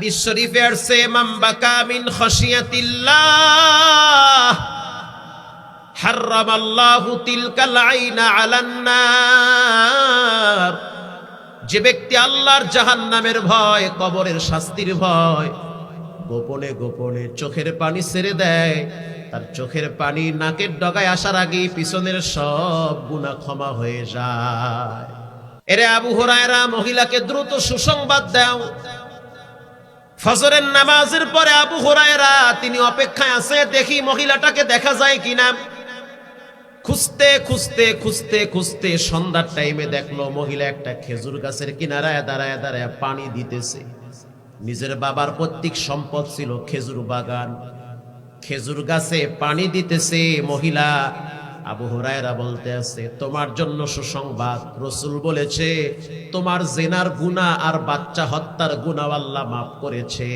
হাদিস শরীফে আসছে মান বাকা মিন খাশিয়াতিল্লাহ হারামাল্লাহু তিলকাল আইনা আলান নার। যে ব্যক্তি আল্লাহর জাহান্নামের ভয়, কবরের শাস্তির ভয় গোপনে গোপনে চোখের পানি ছেড়ে দেয়, তার চোখের পানি নাকের ডগায় আসার আগে পিছনের সব গুনাহ ক্ষমা হয়ে যায়। এরে আবু হুরায়রা, মহিলাকে দ্রুত সুসংবাদ দাও। ফজরের নামাজের পরে আবু হুরায়রা তিনি অপেক্ষায় আছে, দেখি মহিলাটাকে দেখা যায় কিনা। খুঁজতে খুঁজতে খুঁজতে খুঁজতে সন্ধ্যার টাইমে দেখলো মহিলা একটা খেজুর গাছের কিনারায় দাঁড়ায় দাঁড়ায় পানি দিতেছে। নিজের বাবার পৈতৃক সম্পদ ছিল খেজুর বাগান, খেজুর গাছে পানি দিতেছে মহিলা। আবু হুরায়রা বলতে আছে, তোমার জন্য সুসংবাদ, রাসূল বলেছে তোমার জেনার গুনাহ আর বাচ্চা হত্যার গুনাহ আল্লাহ মাফ করেছে।